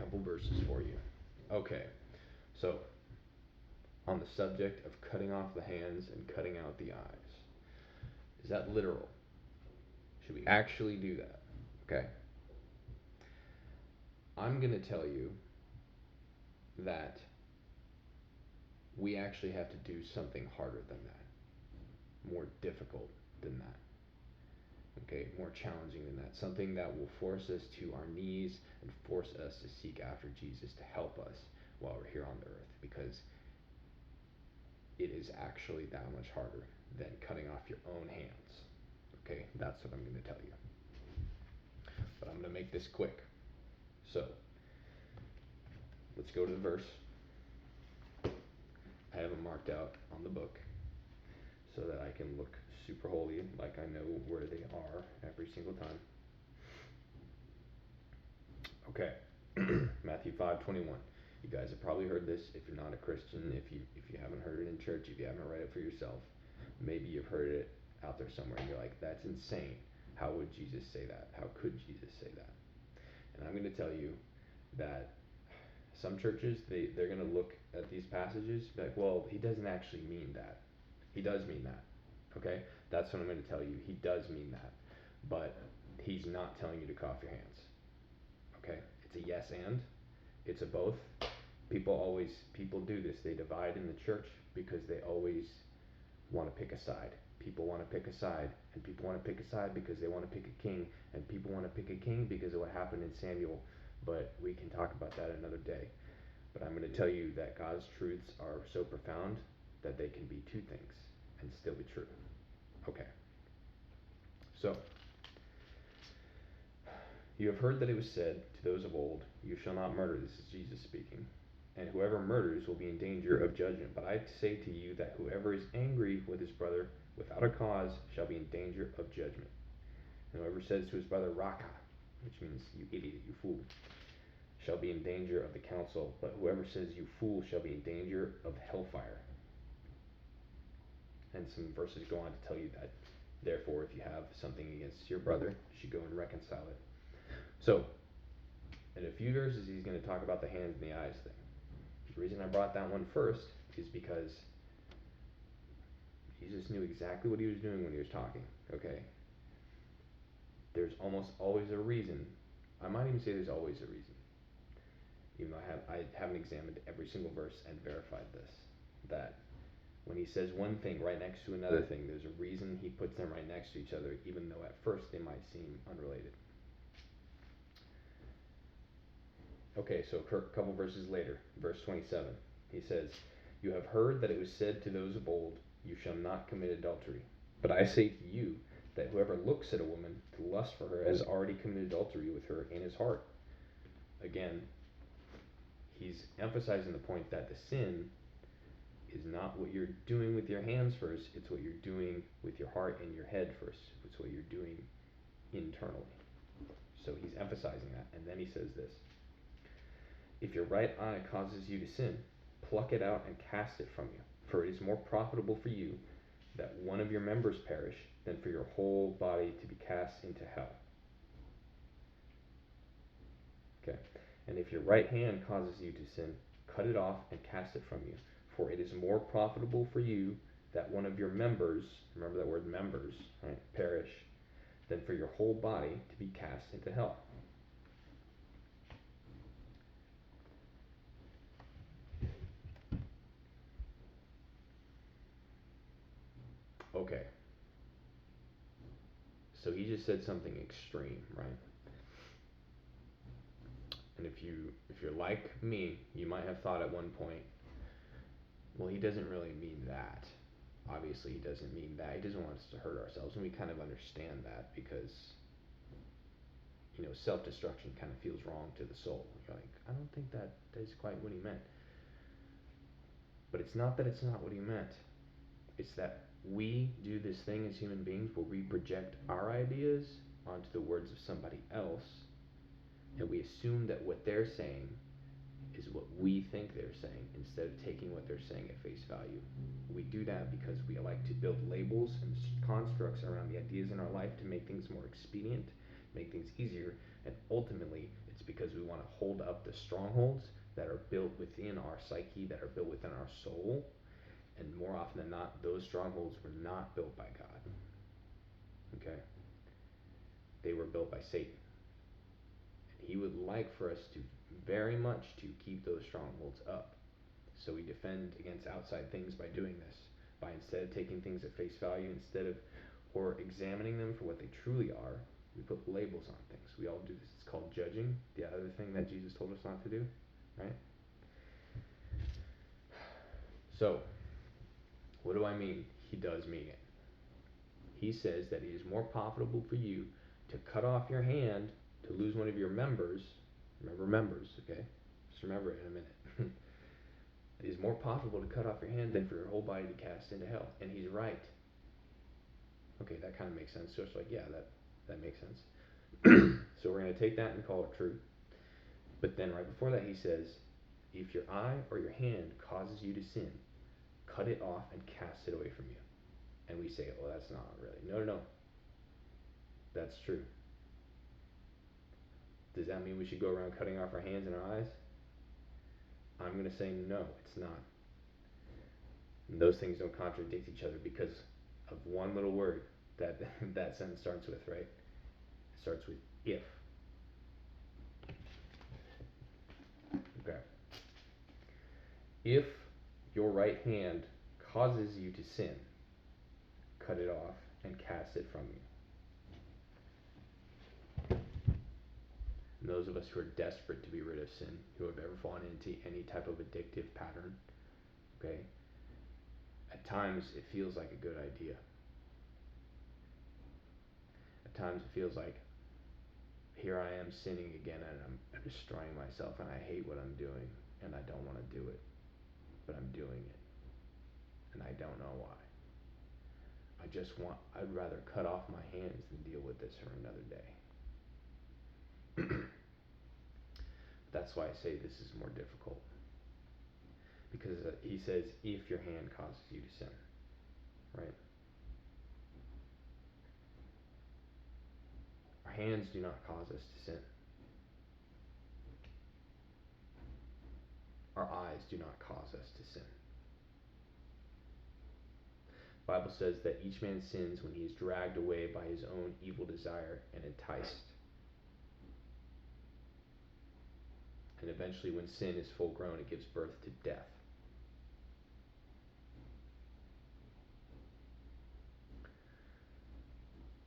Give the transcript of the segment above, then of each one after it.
couple verses for you. Okay, so on the subject of cutting off the hands and cutting out the eyes, is that literal? Should we actually do that? Okay, I'm going to tell you that we actually have to do something harder than that, more difficult than that. Okay, more challenging than that. Something that will force us to our knees and force us to seek after Jesus to help us while we're here on the earth, because it is actually that much harder than cutting off your own hands. Okay, that's what I'm going to tell you. But I'm going to make this quick. So, let's go to the verse. I have them marked out on the book so that I can look super holy, like I know where they are every single time. Okay, Matthew 5:21. You guys have probably heard this. If you're not a Christian, if you haven't heard it in church, if you haven't read it for yourself, maybe you've heard it out there somewhere, and you're like, "That's insane. How would Jesus say that? How could Jesus say that?" And I'm going to tell you that some churches they're going to look at these passages and be like, "Well, he doesn't actually mean that." He does mean that. Okay, that's what I'm going to tell you. He does mean that, but he's not telling you to cut off your hands. Okay, it's a yes and. It's a both. People do this. They divide in the church because they always want to pick a side. People want to pick a side, and people want to pick a side because they want to pick a king, and people want to pick a king because of what happened in Samuel. But we can talk about that another day. But I'm going to tell you that God's truths are so profound that they can be two things and still be true. Okay. So, you have heard that it was said to those of old, "You shall not murder." This is Jesus speaking. "And whoever murders will be in danger of judgment. But I say to you that whoever is angry with his brother without a cause shall be in danger of judgment. And whoever says to his brother, Raka," which means you idiot, you fool, "shall be in danger of the council. But whoever says you fool shall be in danger of hellfire." And some verses go on to tell you that, therefore, if you have something against your brother, you should go and reconcile it. So, in a few verses, he's going to talk about the hands and the eyes thing. The reason I brought that one first is because Jesus knew exactly what he was doing when he was talking, okay? There's almost always a reason. I might even say there's always a reason. Even though I haven't examined every single verse and verified this. That when he says one thing right next to another thing, there's a reason he puts them right next to each other, even though at first they might seem unrelated. Okay, so a couple verses later, verse 27, he says, "You have heard that it was said to those of old, 'You shall not commit adultery.' But I say to you that whoever looks at a woman to lust for her has already committed adultery with her in his heart." Again, he's emphasizing the point that the sin is not what you're doing with your hands first, it's what you're doing with your heart and your head first. It's what you're doing internally. So he's emphasizing that. And then he says this: "If your right eye causes you to sin, pluck it out and cast it from you. For it is more profitable for you that one of your members perish than for your whole body to be cast into hell." Okay. "And if your right hand causes you to sin, cut it off and cast it from you. For it is more profitable for you that one of your members," remember that word members, right, "perish, than for your whole body to be cast into hell." Okay. So he just said something extreme, right? And if you're like me, you might have thought at one point, well, he doesn't really mean that. Obviously, he doesn't mean that. He doesn't want us to hurt ourselves, and we kind of understand that because, self-destruction kind of feels wrong to the soul. You're like, I don't think that is quite what he meant. But it's not that it's not what he meant. It's that we do this thing as human beings where we project our ideas onto the words of somebody else, and we assume that what they're saying is what we think they're saying instead of taking what they're saying at face value. We do that because we like to build labels and constructs around the ideas in our life to make things more expedient, make things easier, and ultimately it's because we want to hold up the strongholds that are built within our psyche, that are built within our soul, and more often than not, those strongholds were not built by God. Okay? They were built by Satan. And he would like for us to very much to keep those strongholds up. So we defend against outside things by doing this, by instead of taking things at face value, instead of or examining them for what they truly are, we put labels on things. We all do this. It's called judging, the other thing that Jesus told us not to do, right? So, what do I mean? He does mean it. He says that it is more profitable for you to cut off your hand, to lose one of your members. Remember members, okay? Just remember it in a minute. It is more profitable to cut off your hand than for your whole body to cast into hell. And he's right. Okay, that kind of makes sense. So it's like, yeah, that makes sense. So we're going to take that and call it true. But then right before that he says, if your eye or your hand causes you to sin, cut it off and cast it away from you. And we say, oh, that's not really. No. That's true. Does that mean we should go around cutting off our hands and our eyes? I'm going to say no, it's not. And those things don't contradict each other because of one little word that that sentence starts with, right? It starts with if. Okay. If your right hand causes you to sin, cut it off and cast it from you. And those of us who are desperate to be rid of sin, who have ever fallen into any type of addictive pattern, okay, at times it feels like a good idea. At times it feels like, here I am sinning again and I'm destroying myself and I hate what I'm doing and I don't want to do it, but I'm doing it and I don't know why. I'd rather cut off my hands than deal with this for another day. That's why I say this is more difficult. Because he says, if your hand causes you to sin, right? Our hands do not cause us to sin. Our eyes do not cause us to sin. The Bible says that each man sins when he is dragged away by his own evil desire and enticed. And eventually when sin is full grown, it gives birth to death.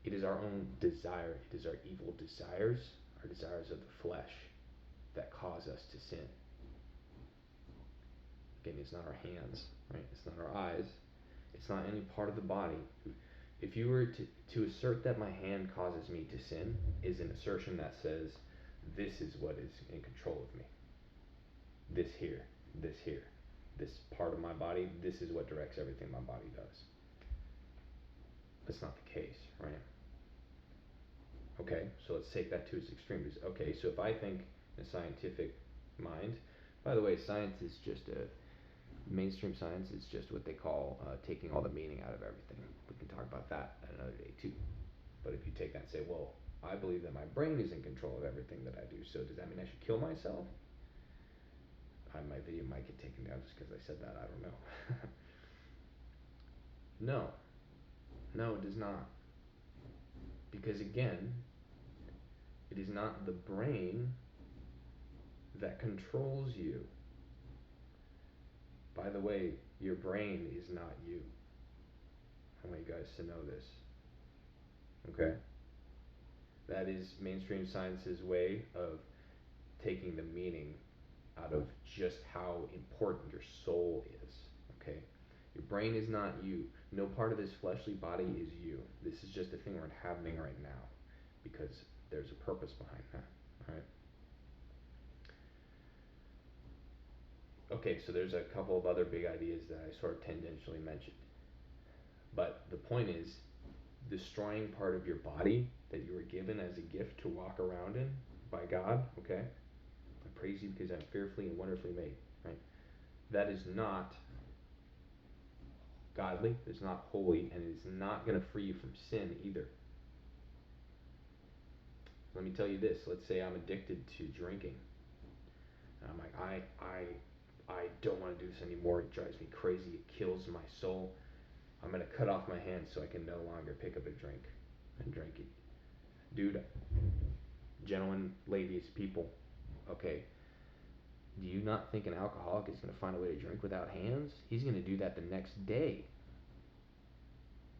It is our own desire, it is our evil desires, our desires of the flesh, that cause us to sin. Again, it's not our hands, right? It's not our eyes. It's not any part of the body. If you were to assert that my hand causes me to sin, is an assertion that says, this is what is in control of me. This here, this part of my body, this is what directs everything my body does. That's not the case, right? Okay, so let's take that to its extremes. Okay, so if I think in a scientific mind, by the way, science is just mainstream science is just what they call taking all the meaning out of everything. We can talk about that another day too. But if you take that and say, well, I believe that my brain is in control of everything that I do, so does that mean I should kill myself? My video might get taken down just because I said that, I don't know. No, it does not. Because again, it is not the brain that controls you. By the way, your brain is not you. I want you guys to know this. Okay? That is mainstream science's way of taking the meaning out of just how important your soul is. Okay? Your brain is not you. No part of this fleshly body is you. This is just a thing that's happening right now because there's a purpose behind that. Alright? Okay, so there's a couple of other big ideas that I sort of tangentially mentioned. But the point is, destroying part of your body that you were given as a gift to walk around in by God, okay? I praise you because I'm fearfully and wonderfully made, right? That is not godly, it's not holy, and it's not going to free you from sin either. Let me tell you this. Let's say I'm addicted to drinking. And I'm like, I don't want to do this anymore. It drives me crazy. It kills my soul. I'm going to cut off my hands so I can no longer pick up a drink and drink it. Dude, gentlemen, ladies, people, okay, do you not think an alcoholic is going to find a way to drink without hands? He's going to do that the next day.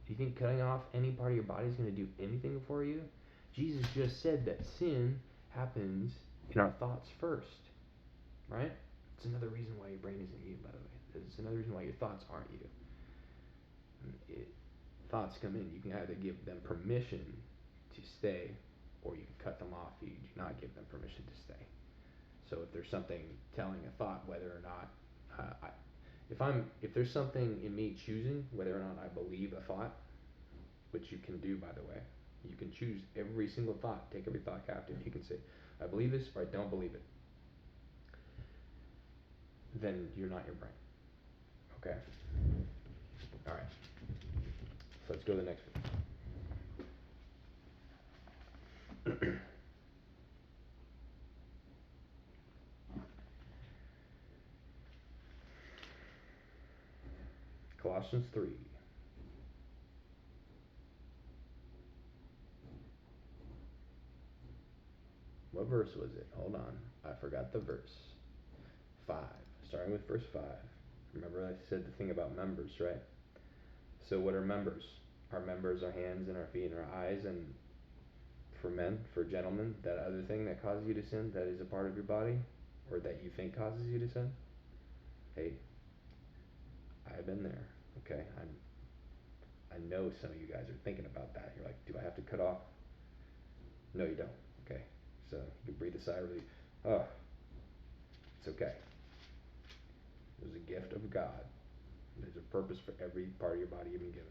Do you think cutting off any part of your body is going to do anything for you? Jesus just said that sin happens in our thoughts first, right? It's another reason why your brain isn't you, by the way. It's another reason why your thoughts aren't you. Thoughts come in, you can either give them permission to stay, or you can cut them off. You do not give them permission to stay. So if there's something telling a thought whether or not if there's something in me choosing whether or not I believe a thought, which you can do, by the way, you can choose every single thought, take every thought captive. You can say, I believe this or I don't believe it. Then you're not your brain. Okay. All right. So let's go to the next one. Colossians 3. What verse was it? Hold on. I forgot the verse. 5. Starting with verse 5. Remember I said the thing about members, right? So what are members? Our members are hands and our feet and our eyes, and for men, for gentlemen, that other thing that causes you to sin, that is a part of your body, or that you think causes you to sin. Hey, I've been there. Okay, I know some of you guys are thinking about that. You're like, do I have to cut off? No, you don't. Okay, so you can breathe a sigh of relief. Oh, it's okay. It was a gift of God. There's a purpose for every part of your body you've been given.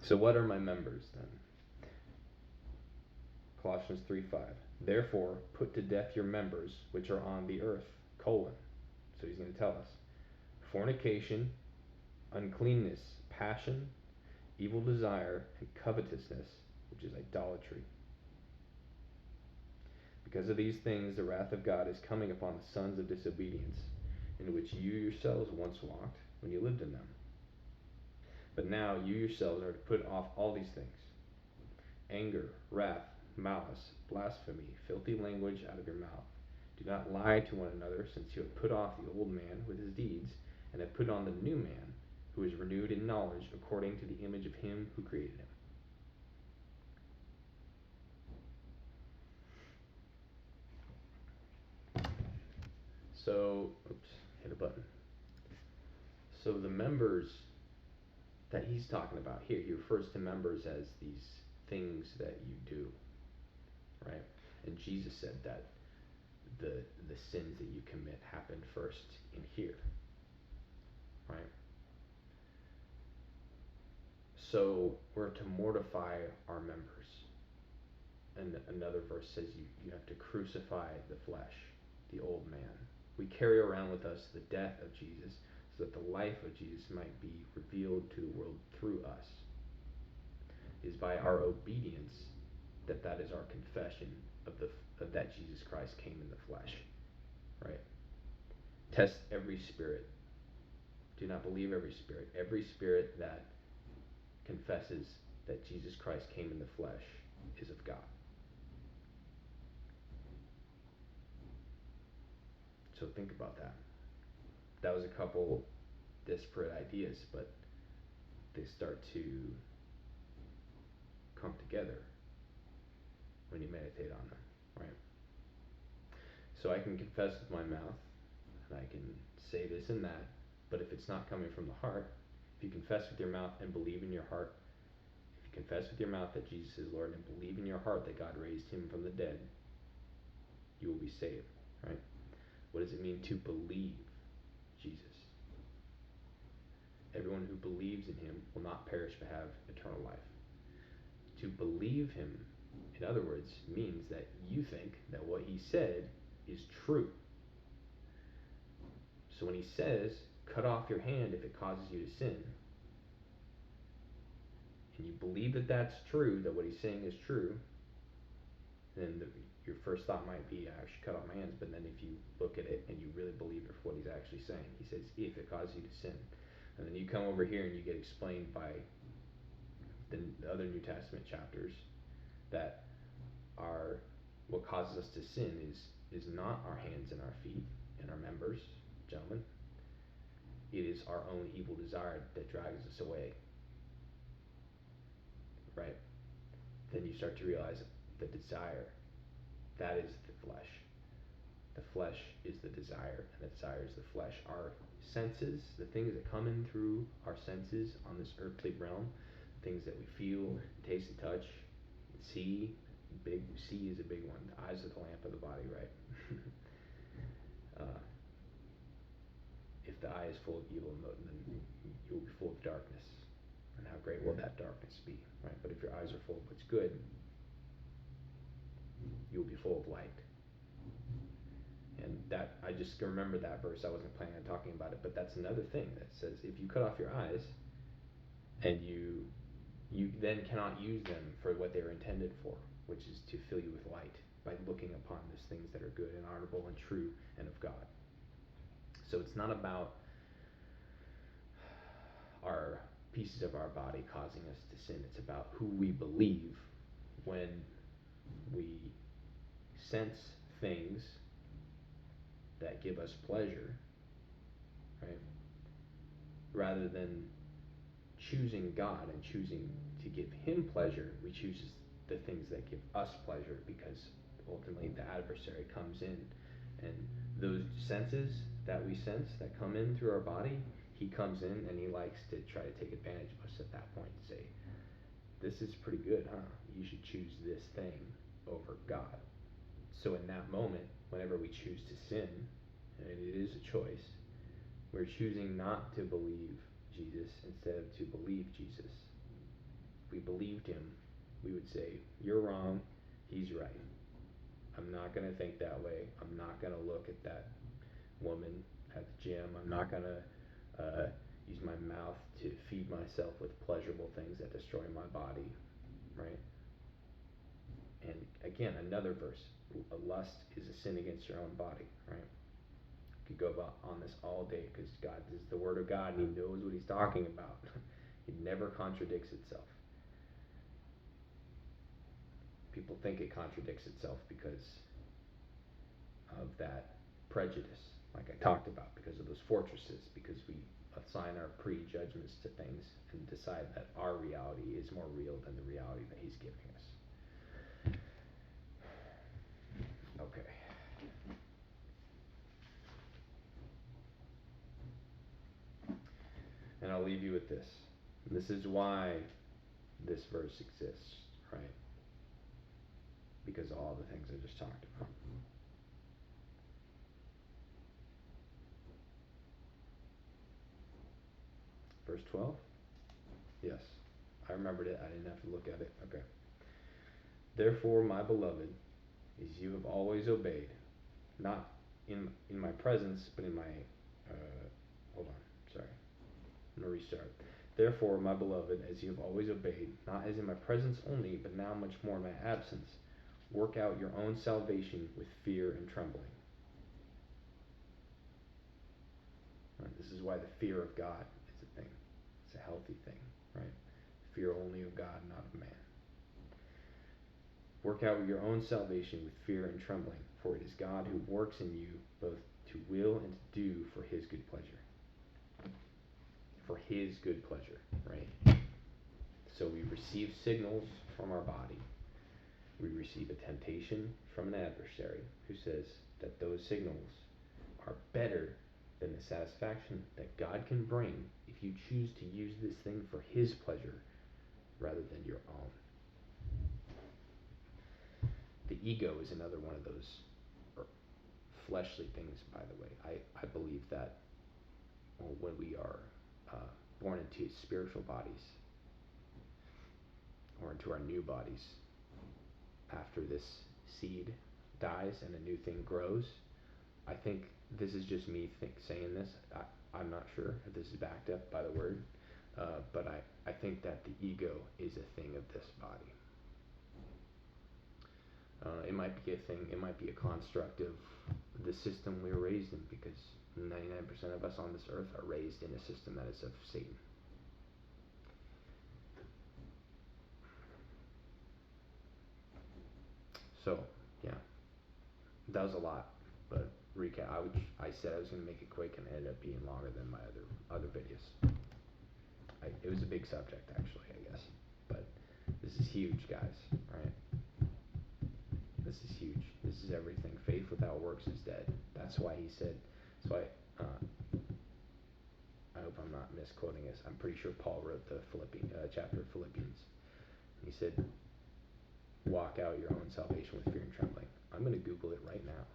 So what are my members then? Colossians 3:5. Therefore, put to death your members which are on the earth, colon. So he's going to tell us. Fornication, uncleanness, passion, evil desire, and covetousness, which is idolatry. Because of these things, the wrath of God is coming upon the sons of disobedience, in which you yourselves once walked when you lived in them. But now you yourselves are to put off all these things: anger, wrath, malice, blasphemy, filthy language out of your mouth. Do not lie to one another, since you have put off the old man with his deeds, and have put on the new man, who is renewed in knowledge according to the image of him who created him. So, oops, hit a button. So the members that he's talking about here, he refers to members as these things that you do, right? And Jesus said that the sins that you commit happen first in here, right? So we're to mortify our members. And another verse says you have to crucify the flesh, the old man. We carry around with us the death of Jesus, so that the life of Jesus might be revealed to the world through us. It is by our obedience that is our confession of that Jesus Christ came in the flesh, right? Test every spirit. Do not believe every spirit. Every spirit that confesses that Jesus Christ came in the flesh is of God. So think about that. That was a couple disparate ideas, but they start to come together when you meditate on them, right? So I can confess with my mouth, and I can say this and that, but if it's not coming from the heart, if you confess with your mouth and believe in your heart, if you confess with your mouth that Jesus is Lord and believe in your heart that God raised him from the dead, you will be saved, right? What does it mean to believe Jesus? Everyone who believes in him will not perish but have eternal life. To believe him, in other words, means that you think that what he said is true. So when he says, cut off your hand if it causes you to sin, and you believe that that's true, that what he's saying is true, then your first thought might be, I should cut off my hands. But then if you look at it and you really believe it for what he's actually saying, he says, if it causes you to sin. And then you come over here and you get explained by the other New Testament chapters that our what causes us to sin is not our hands and our feet and our members, gentlemen. It is our own evil desire that drags us away. Right? Then you start to realize the desire, that is the flesh. The flesh is the desire, and the desire is the flesh. Our senses, the things that come in through our senses on this earthly realm, things that we feel, taste, and touch, see. See is a big one. The eyes are the lamp of the body, right? If the eye is full of evil, then you will be full of darkness. And how great will that darkness be, right? But if your eyes are full of what's good, you will be full of light. And that, I just remember that verse. I wasn't planning on talking about it, but that's another thing that says if you cut off your eyes and you then cannot use them for what they were intended for, which is to fill you with light by looking upon those things that are good and honorable and true and of God. So it's not about our pieces of our body causing us to sin. It's about who we believe when we sense things that give us pleasure, right? Rather than choosing God and choosing to give him pleasure, we choose the things that give us pleasure, because ultimately the adversary comes in, and those senses that we sense that come in through our body, he comes in and he likes to try to take advantage of us at that point and say, this is pretty good, huh? You should choose this thing over God. So in that moment, whenever we choose to sin, and it is a choice, we're choosing not to believe Jesus instead of to believe Jesus. If we believed him, we would say, you're wrong, he's right. I'm not going to think that way. I'm not going to look at that woman at the gym. I'm not going to use my mouth to feed myself with pleasurable things that destroy my body, right? And again, another verse, a lust is a sin against your own body, right? Could go about on this all day, because God is the Word of God and he knows what he's talking about. It never contradicts itself. People think it contradicts itself because of that prejudice, like I talked about, because of those fortresses, because we assign our prejudgments to things and decide that our reality is more real than the reality that he's giving us. Okay. And I'll leave you with this. This is why this verse exists, right? Because of all the things I just talked about. Verse 12? Yes. I remembered it. I didn't have to look at it. Okay. Therefore, my beloved, as you have always obeyed, not in my presence, but in my, hold on, sorry. I'm going to restart. Therefore, my beloved, as you have always obeyed, not as in my presence only, but now much more in my absence, work out your own salvation with fear and trembling. Right? This is why the fear of God is a thing. It's a healthy thing, right? Fear only of God, not of man. Work out your own salvation with fear and trembling, for it is God who works in you both to will and to do for his good pleasure. For his good pleasure, right? So we receive signals from our body. We receive a temptation from an adversary who says that those signals are better than the satisfaction that God can bring if you choose to use this thing for his pleasure rather than your own. The ego is another one of those fleshly things, by the way. I believe that when we are born into spiritual bodies, or into our new bodies, after this seed dies and a new thing grows, I think this is just me saying this. I'm not sure if this is backed up by the word, but I think that the ego is a thing of this body. It might be a thing, it might be a construct of the system we were raised in, because 99% of us on this earth are raised in a system that is of Satan. So, yeah, that was a lot, but recap. I said I was going to make it quick, and it ended up being longer than my other videos. It was a big subject, actually, I guess, but this is huge, guys. Right? This is huge. This is everything. Faith without works is dead. That's why he said. That's why. I hope I'm not misquoting this. I'm pretty sure Paul wrote the chapter of Philippians. He said, "Walk out your own salvation with fear and trembling." I'm going to Google it right now.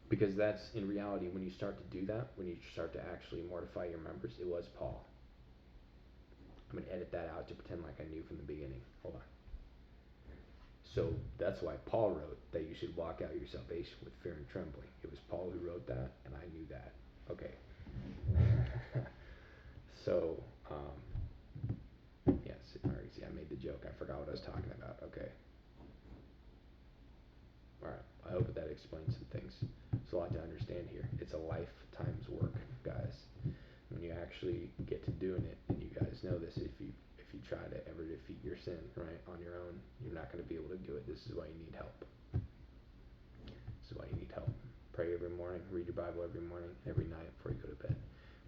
Because that's, in reality, when you start to do that, when you start to actually mortify your members, it was Paul. I'm going to edit that out to pretend like I knew from the beginning. Hold on. So that's why Paul wrote that you should walk out your salvation with fear and trembling. It was Paul who wrote that, and I knew that. Okay. So, yes, alright, see, I made the joke. I forgot what I was talking about. Okay. Alright, I hope that explains some things. There's a lot to understand here. It's a lifetime's work, guys. When you actually get to doing it, and you guys know this, if you try to ever defeat your sin, right, on your own, you're not going to be able to do it. This is why you need help. This is why you need help. Pray every morning, read your Bible every morning, every night before you go to bed.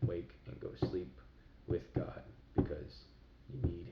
Wake and go sleep with God, because you need